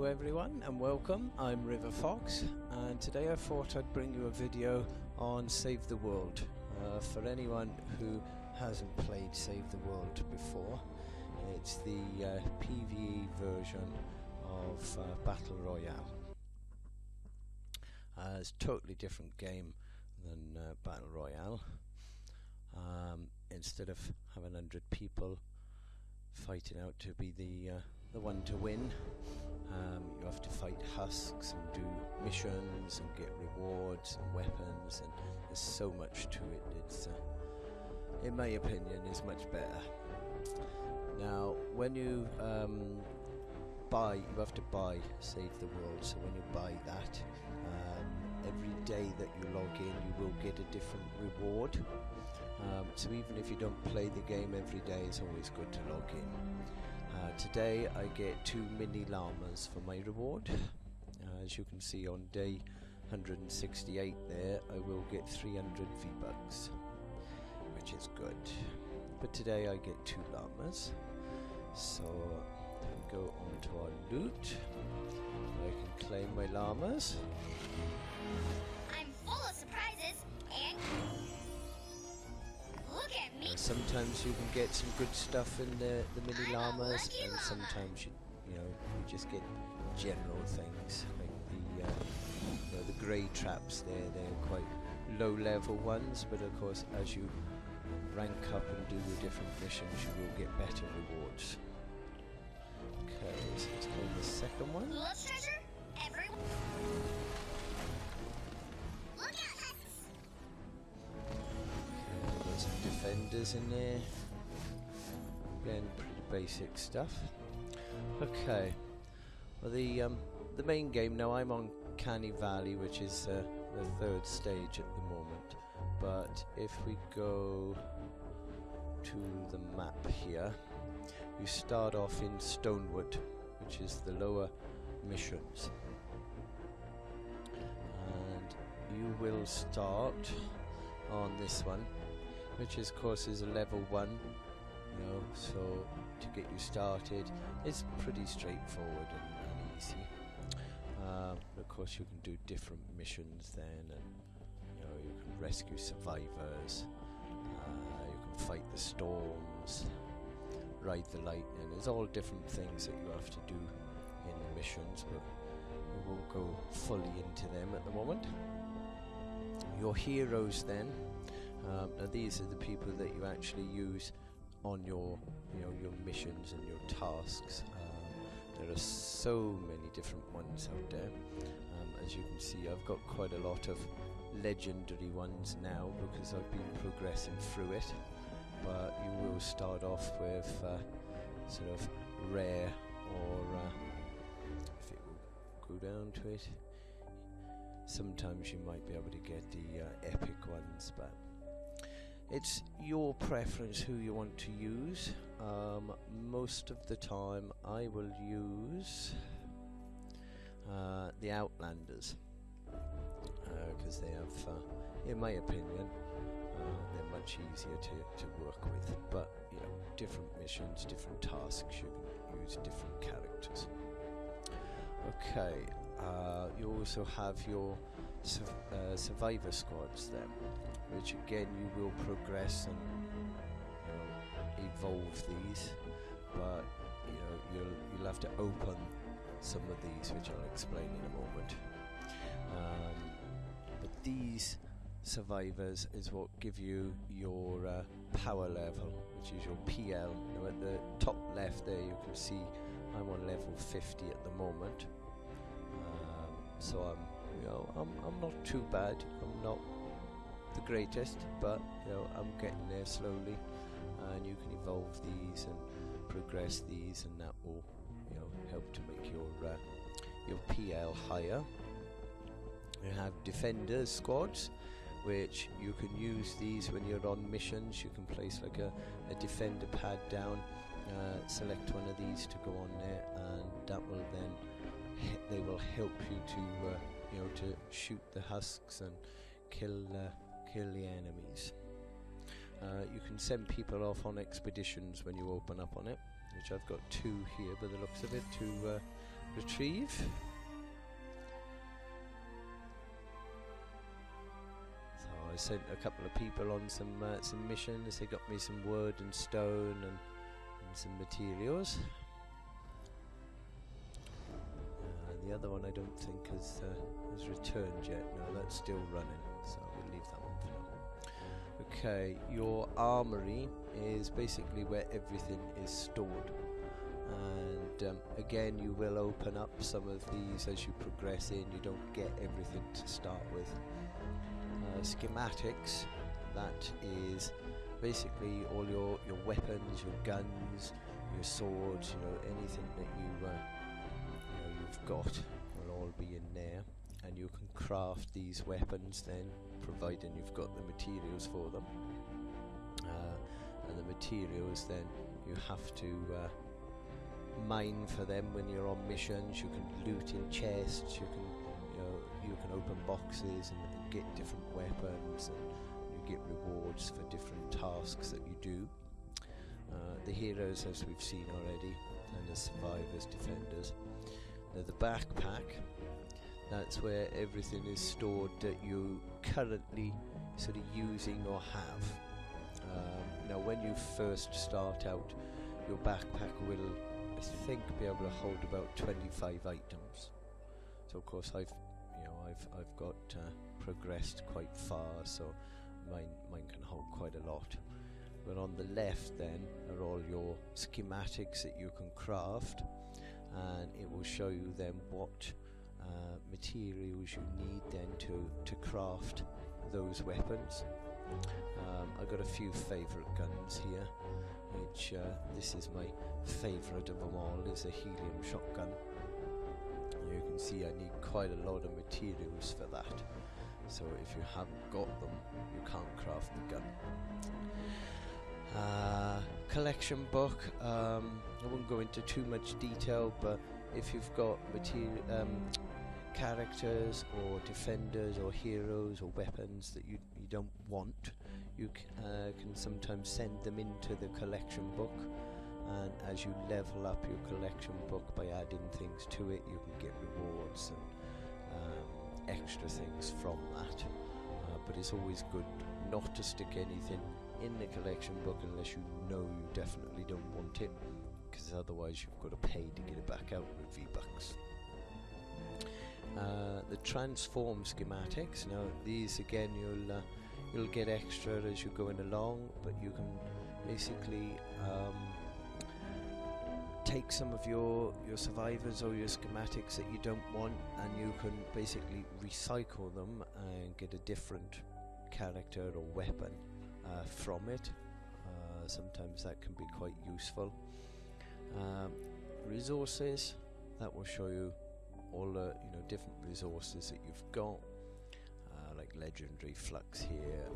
Hello everyone and welcome, I'm RiverFox, and today I thought I'd bring you a video on Save the World. For anyone who hasn't played Save the World before, it's the PvE version of Battle Royale. It's a totally different game than Battle Royale. Instead of having 100 people fighting out to be the one to win, you have to fight husks and do missions and get rewards and weapons, and there's so much to it. It's in my opinion is much better. Now when you have to buy Save the World, so when you buy that, every day that you log in you will get a different reward. So even if you don't play the game every day, it's always good to log in. Today I get 2 mini llamas for my reward. As you can see on day 168 there, I will get 300 V-Bucks, which is good. But today I get 2 llamas. So I go on to our loot. I can claim my llamas. I'm full of surprises, and look at me. Sometimes you can get some good stuff in the mini llamas, and sometimes you just get general things like the grey traps. They're quite low level ones, but of course as you rank up and do the different missions, you will get better rewards. Okay, so let's go the second one. Let's treasure everyone. Look out, husks. Okay, got some defenders in there. Again, pretty basic stuff. Okay, well the main game now, I'm on Canny Valley, which is the 3rd stage at the moment. But if we go to the map here, you start off in Stonewood, which is the lower missions, and you will start on this one, which of course is a level 1. So to get you started, it's pretty straightforward and easy. Of course you can do different missions then, and you can rescue survivors, you can fight the storms, ride the lightning. There's all different things that you have to do in the missions, but we won't go fully into them at the moment. Your heroes then, now these are the people that you actually use on your your missions and your tasks. There are so many different ones out there. As you can see, I've got quite a lot of legendary ones now because I've been progressing through it, but you will start off with sort of rare, or if it will go down to it, sometimes you might be able to get the epic ones, but it's your preference who you want to use. Most of the time I will use the Outlanders, because they have, in my opinion, they're much easier to work with. But different missions, different tasks, you can use different characters. Okay, you also have your survivor squads then, which again you will progress and evolve these, but you'll have to open some of these, which I'll explain in a moment. But these survivors is what give you your power level, which is your PL. At the top left there you can see I'm on level 50 at the moment. So I'm not too bad. I'm not the greatest, but I'm getting there slowly, and you can evolve these and progress these, and that will help to make your PL higher. You have defenders squads, which you can use these when you're on missions. You can place like a defender pad down, select one of these to go on there, and that will then they will help you to to shoot the husks and kill the enemies. You can send people off on expeditions when you open up on it, which I've got 2 here by the looks of it, 2 retrieve. So I sent a couple of people on some missions. They got me some wood and stone and some materials. The other one I don't think has returned yet. No, that's still running, so we'll leave that one for now. Okay, your armory is basically where everything is stored, and again you will open up some of these as you progress in. You don't get everything to start with. Schematics, that is basically all your weapons, your guns, your swords, anything that you've got will all be in there, and you can craft these weapons then, providing you've got the materials for them. And the materials then you have to mine for them when you're on missions. You can loot in chests. You can open boxes and get different weapons, and you get rewards for different tasks that you do. The heroes, as we've seen already, and the survivors, defenders. Now the backpack, that's where everything is stored that you currently sort of using or have. Now when you first start out, your backpack will, I think, be able to hold about 25 items. So of course I've got progressed quite far, so mine can hold quite a lot. But on the left then are all your schematics that you can craft, and it will show you then what materials you need then to craft those weapons. I've got a few favourite guns here, which this is my favourite of them all, is a helium shotgun. You can see I need quite a lot of materials for that, so if you haven't got them you can't craft the gun. Collection book, I won't go into too much detail, but if you've got characters or defenders or heroes or weapons that you don't want, you can sometimes send them into the collection book, and as you level up your collection book by adding things to it, you can get rewards and extra things from that. But it's always good not to stick anything in the collection book unless you know you definitely don't want it, because otherwise you've got to pay to get it back out with V-Bucks. The transform schematics, now these again you'll get extra as you're going along, but you can basically take some of your survivors or your schematics that you don't want, and you can basically recycle them and get a different character or weapon from it. Sometimes that can be quite useful. Resources, that will show you all the different resources that you've got, like legendary flux here,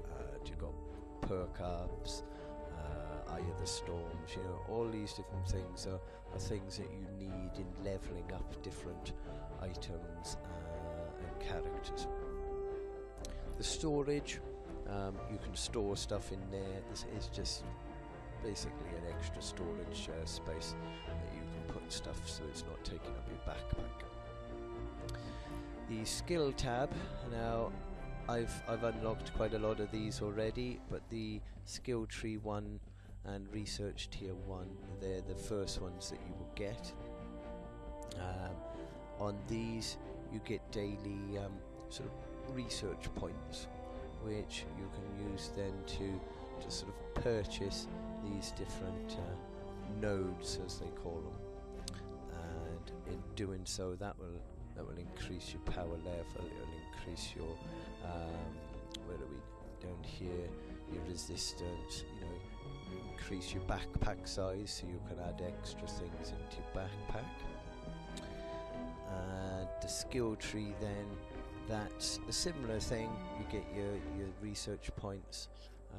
you've got perk ups, Eye of the Storms, all these different things are things that you need in leveling up different items and characters. The storage, you can store stuff in there. This is just basically an extra storage space that you can put stuff so it's not taking up your backpack. The skill tab, now I've unlocked quite a lot of these already, but the skill tree 1 and research tier 1, they're the first ones that you will get. On these you get daily sort of research points, which you can use then to sort of purchase these different nodes, as they call them, and in doing so that will increase your power level, it will increase your where are we, down here, your resistance, increase your backpack size so you can add extra things into your backpack. The skill tree then, that's a similar thing. You get your research points,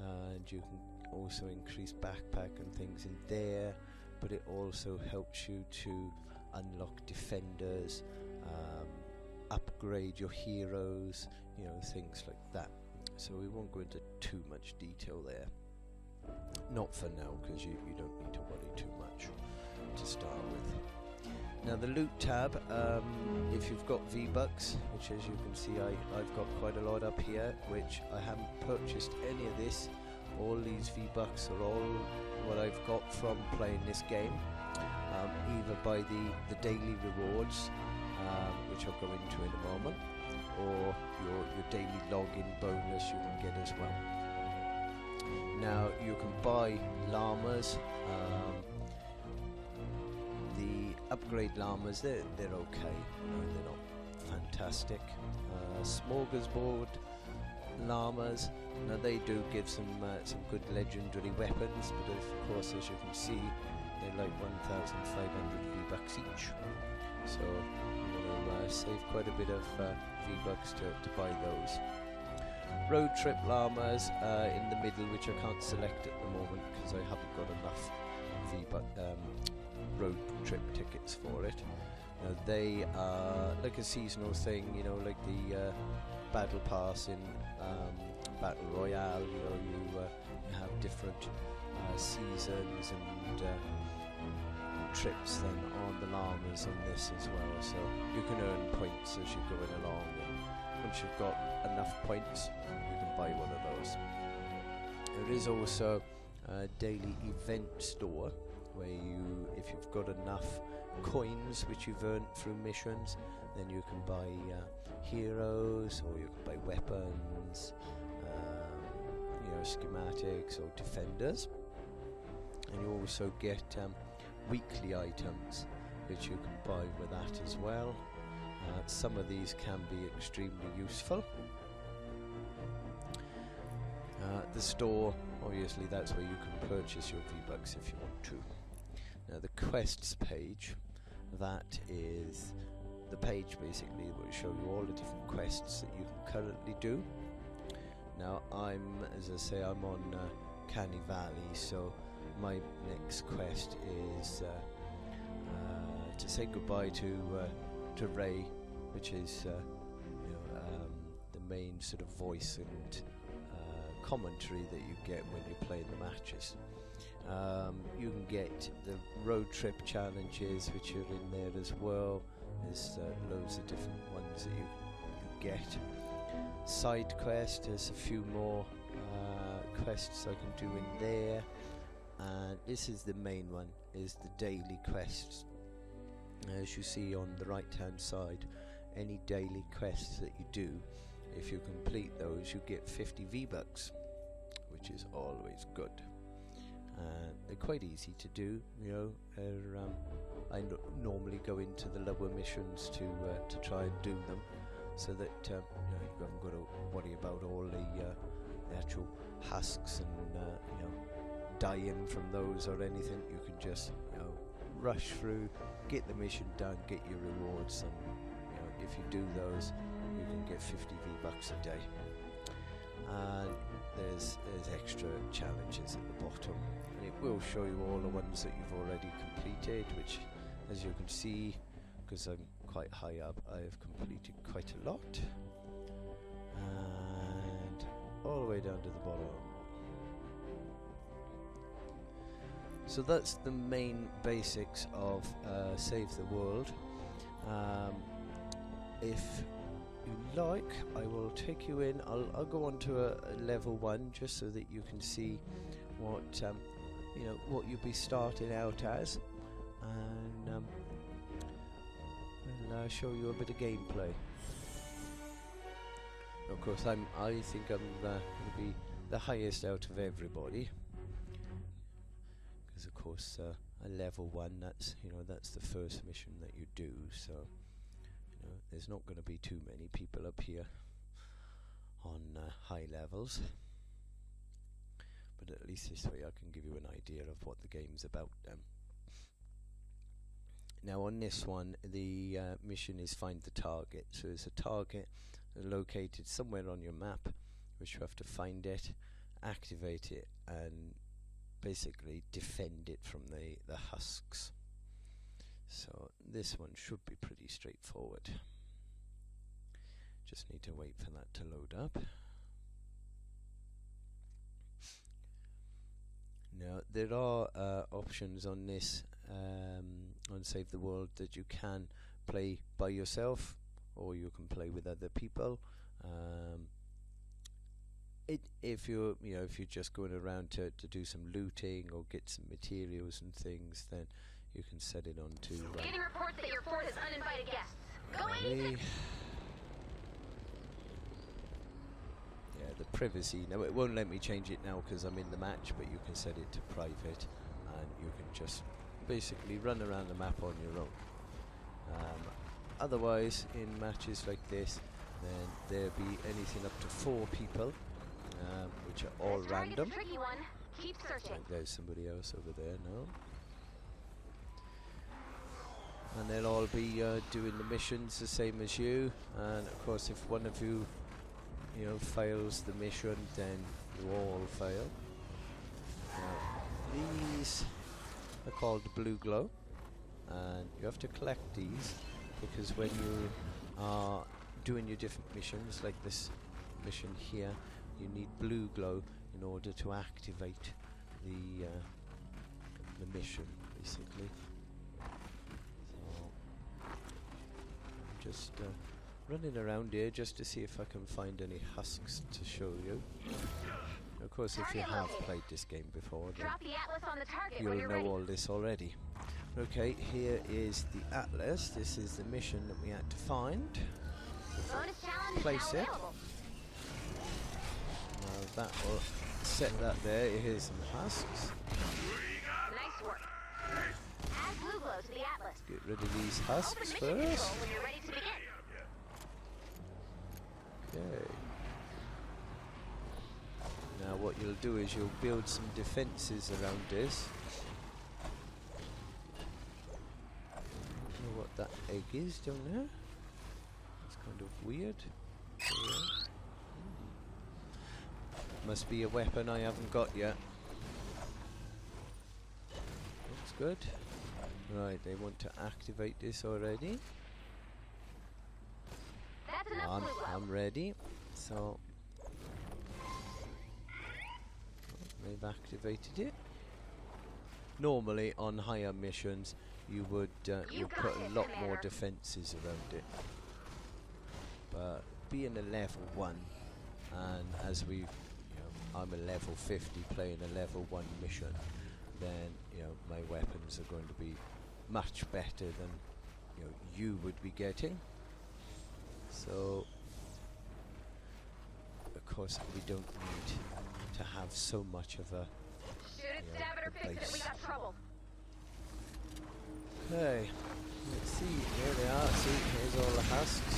and you can also increase backpack and things in there, but it also helps you to unlock defenders, upgrade your heroes, things like that. So we won't go into too much detail there, not for now, because you don't need to worry too much to start with. Now the loot tab, if you've got V-Bucks, which as you can see I've got quite a lot up here, which I haven't purchased any of this. All these V-Bucks are all what I've got from playing this game, either by the daily rewards, which I'll go into in a moment, or your daily login bonus you can get as well. Now you can buy llamas. The upgrade llamas, they're okay, they're not fantastic. Smorgasbord llamas, now they do give some good legendary weapons, but of course as you can see they're like 1,500 V-Bucks each, so you want to save quite a bit of V-Bucks to buy those. Road trip llamas in the middle, which I can't select at the moment because I haven't got enough road trip tickets for it. Now they are like a seasonal thing, like the battle pass in Battle Royale. You have different seasons and trips then on the llamas on this as well, so you can earn points as you're going along, and once you've got enough points you can buy one of those. There is also a daily event store where if you've got enough coins which you've earned through missions, then you can buy heroes, or you can buy weapons, schematics or defenders, and you also get weekly items which you can buy with that as well. Some of these can be extremely useful. The store, obviously that's where you can purchase your V-Bucks if you want to. Now the quests page, that is the page basically that will show you all the different quests that you can currently do. Now as I say, I'm on Canny Valley, so my next quest is to say goodbye to Ray, which is the main sort of voice and commentary that you get when you play the matches. You can get the road trip challenges which are in there as well. There's loads of different ones that you get. Side quest, there's a few more quests I can do in there, and this is the main one, is the daily quests. As you see on the right hand side, any daily quests that you do, if you complete those you get 50 V-Bucks, which is always good. They're quite easy to do, I normally go into the lower missions to try and do them, so that you haven't got to worry about all the actual husks and dying from those or anything. You can just rush through, get the mission done, get your rewards, and if you do those you can get 50 V-Bucks a day. And there's extra challenges at the bottom, and it will show you all the ones that you've already completed, which as you can see, because I'm quite high up, I've completed quite a lot, and all the way down to the bottom. So that's the main basics of Save the World. If you like, I will take you in. I'll go on to a level 1 just so that you can see what what you'll be starting out as, and I'll show you a bit of gameplay. Of course, I think I'm going to be the highest out of everybody, because of course a level 1, that's the first mission that you do, so there's not going to be too many people up here on high levels, but at least this way I can give you an idea of what the game's about. Now on this one, the mission is find the target. So there's a target located somewhere on your map, which you have to find it, activate it, and basically defend it from the husks. So this one should be pretty straightforward. Just need to wait for that to load up. Now there are options on this on Save the World that you can play by yourself, or you can play with other people. If you're just going around to do some looting or get some materials and things, then you can set it on to Getting reports that your fort has uninvited guests. Go easy. Yeah, the privacy. Now it won't let me change it now because I'm in the match, but you can set it to private, and you can just basically run around the map on your own. Otherwise, in matches like this, then there'll be anything up to 4 people, which are all random. Tricky one. Keep searching. Like there's somebody else over there, no? And they'll all be doing the missions the same as you. And of course, if one of you, fails the mission, then you all fail. These are called blue glow, and you have to collect these because when you are doing your different missions, like this mission here, you need blue glow in order to activate the mission, basically. So I'm just running around here just to see if I can find any husks to show you. Of course, if you have played this game before, then Drop the atlas on the target you'll when you're know ready. all this already. Okay, here is the atlas. This is the mission that we had to find. Bonus challenge Place now it. available. That will set that there. Here's some husks. Nice work. Add blue glow to the atlas. Get rid of these Open husks mission first. control when you're ready to begin. Okay. Now what you'll do is you'll build some defences around this. Don't know what that egg is down there. It's kind of weird. Yeah. Must be a weapon I haven't got yet. Looks good. Right, they want to activate this already. That's enough blue glow. I'm ready. So they've activated it. Normally on higher missions you would you'll got put a this, lot more Commander. defences around it. But being a level 1, and as I'm a level 50 playing a level 1 mission, then my weapons are going to be much better than you would be getting. So of course we don't need to have so much of a Shoot it, stab it, or a fix it. We base. got trouble. Okay, let's see, here they are. See, here's all the husks.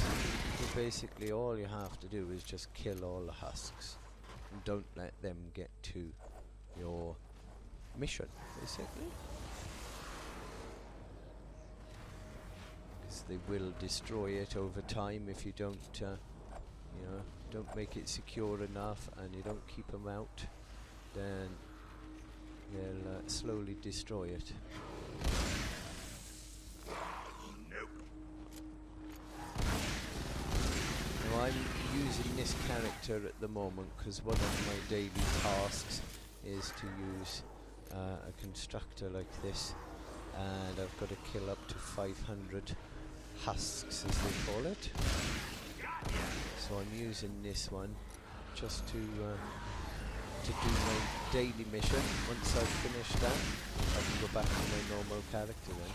So basically all you have to do is just kill all the husks and don't let them get to your mission, basically, because they will destroy it over time if you don't don't make it secure enough and you don't keep them out, then they'll slowly destroy it. Now I'm using this character at the moment because one of my daily tasks is to use a constructor like this, and I've got to kill up to 500 husks, as they call it. So I'm using this one just to do my daily mission. Once I've finished that, I can go back to my normal character then.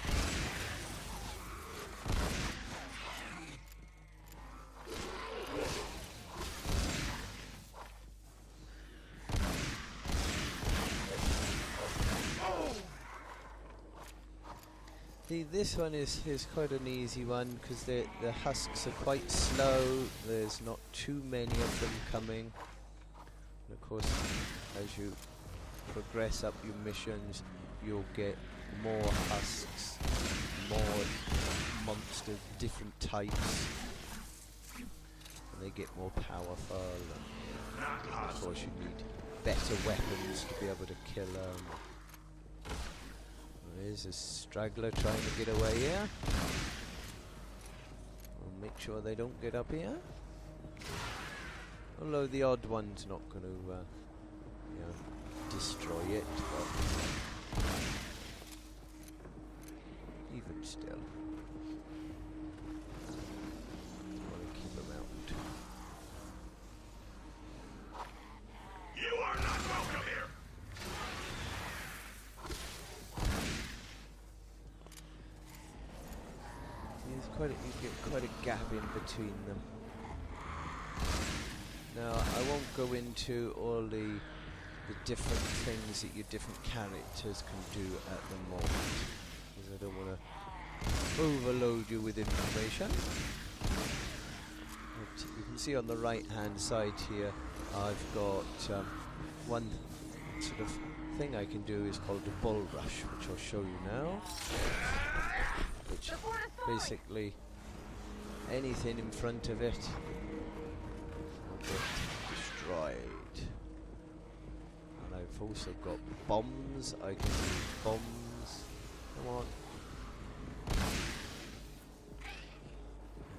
See, this one is quite an easy one because the husks are quite slow. There's not too many of them coming. And of course, as you progress up your missions, you'll get more husks, more monsters, different types, and they get more powerful. And of course, you need better weapons to be able to kill them. There's a straggler trying to get away here. We'll make sure they don't get up here. Although the odd one's not going to, destroy it. But even still. Want to keep him out. You are not welcome here. You get quite a gap in between them. Now, I won't go into all the different things that your different characters can do at the moment, because I don't want to overload you with information. But you can see on the right hand side here, I've got one sort of thing I can do is called the bulrush, which I'll show you now. Which basically anything in front of it will get destroyed. And I've also got bombs. I can use bombs. Come on.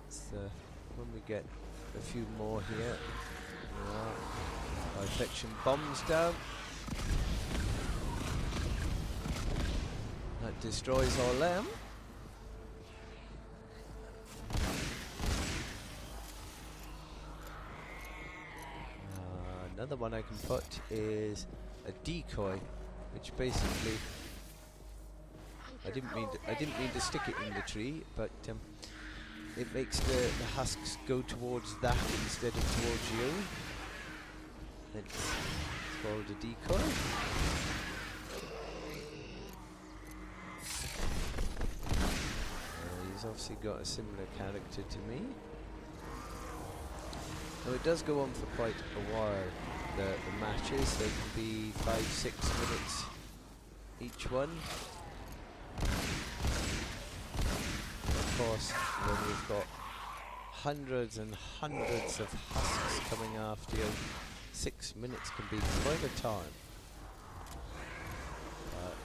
That's when we get a few more here. By fetching bombs down. That destroys all them. Another one I can put is a decoy, which basically I didn't mean to stick it in the tree, but it makes the husks go towards that instead of towards you. It's called a decoy. He's obviously got a similar character to me. Now it does go on for quite a while, the matches. They can be 5-6 minutes each one. Of course, when you've got hundreds and hundreds of husks coming after you, 6 minutes can be quite a time.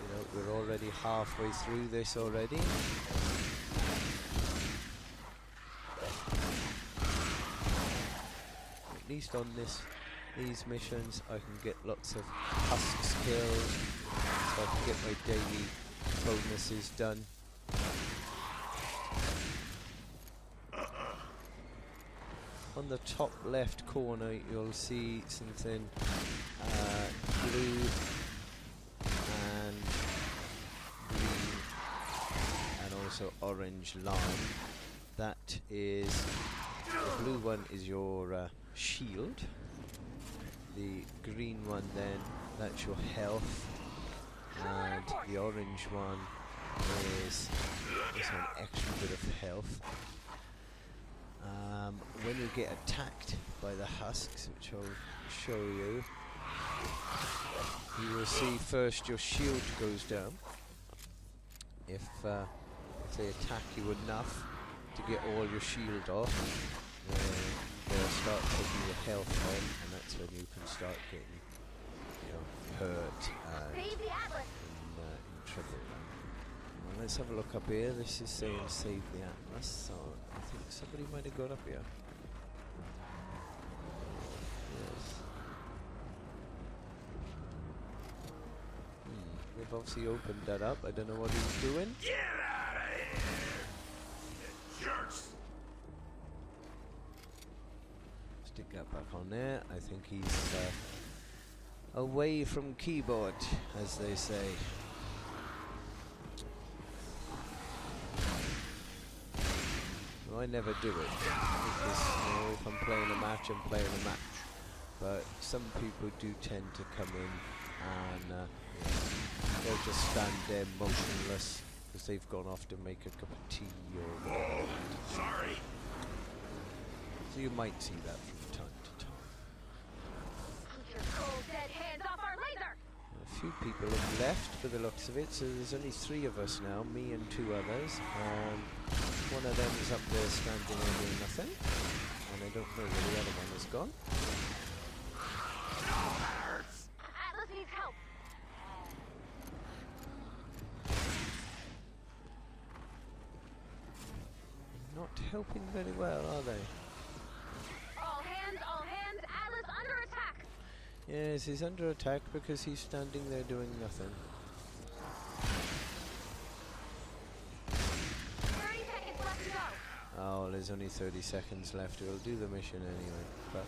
You know, we're already halfway through this already. At least on these missions I can get lots of husks killed, so I can get my daily bonuses done. On the top left corner you'll see something blue and green and also orange line. That is, the blue one is your shield. The green one then, that's your health, and the orange one is an extra bit of health. When you get attacked by the husks, which I'll show you, you will see first your shield goes down. If they attack you enough to get all your shield off, they'll start taking your health on, and that's when you can start getting, you know, hurt and in trouble. Well, let's have a look up here. This is saying save the Atlas, so I think somebody might have got up here. Yes. They've obviously opened that up. I don't know what he's doing. Get out of here! You jerks! Stick that back on there. I think he's away from keyboard, as they say. Well, I never do it, because you know, if I'm playing a match, I'm playing a match. But some people do tend to come in and they'll just stand there motionless because they've gone off to make a cup of tea or whatever. Sorry. So you might see that from time to time. Keep your cold dead hands off our laser! A few people have left for the looks of it, so there's only 3 of us now, me and 2 others. One of them is up there standing there doing nothing, and I don't know where the other one has gone. Atlas needs help! Not helping very well, are they? All hands, Atlas under attack! Yes, he's under attack because he's standing there doing nothing. Oh, there's only 30 seconds left. We'll do the mission anyway. But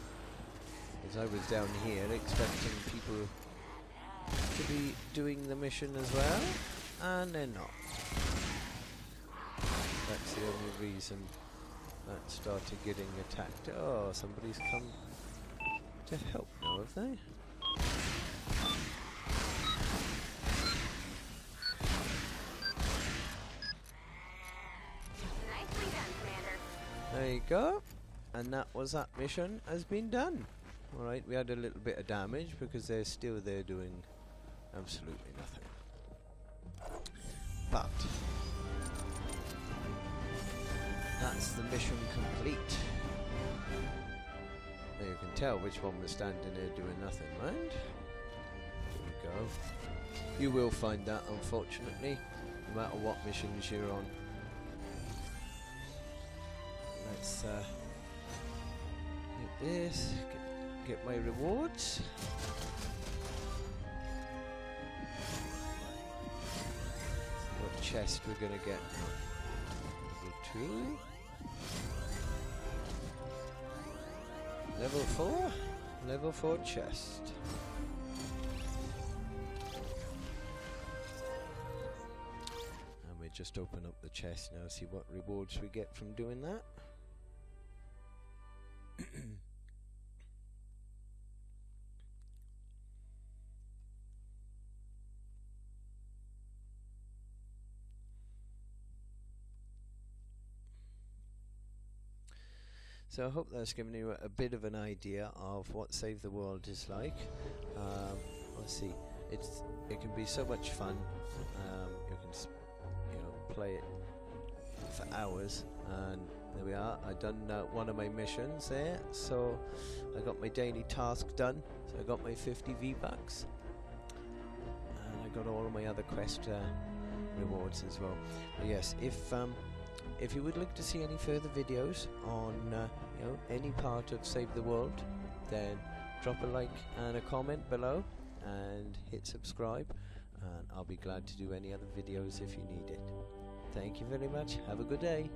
as I was down here expecting people to be doing the mission as well, and they're not. That's the only reason that started getting attacked. Oh, somebody's come to help now, have they? Nicely done, Commander. There you go. And that was that mission has been done. Alright, we had a little bit of damage because they're still there doing absolutely nothing. But that's the mission complete. Now you can tell which one was standing there doing nothing, right? There we go. You will find that, unfortunately, no matter what missions you're on. Let's get this, get my rewards. What chest we're gonna get? Level 2. Level 4? Level 4 chest. And we just open up the chest now, see what rewards we get from doing that. So I hope that's given you a bit of an idea of what Save the World is like. Let's see, it can be so much fun. You can play it for hours, and there we are. I done one of my missions there, so I got my daily task done. So I got my 50 V-Bucks, and I got all of my other quest rewards as well. But yes, if you would like to see any further videos on any part of Save the World, then drop a like and a comment below and hit subscribe, and I'll be glad to do any other videos if you need it. Thank you very much. Have a good day.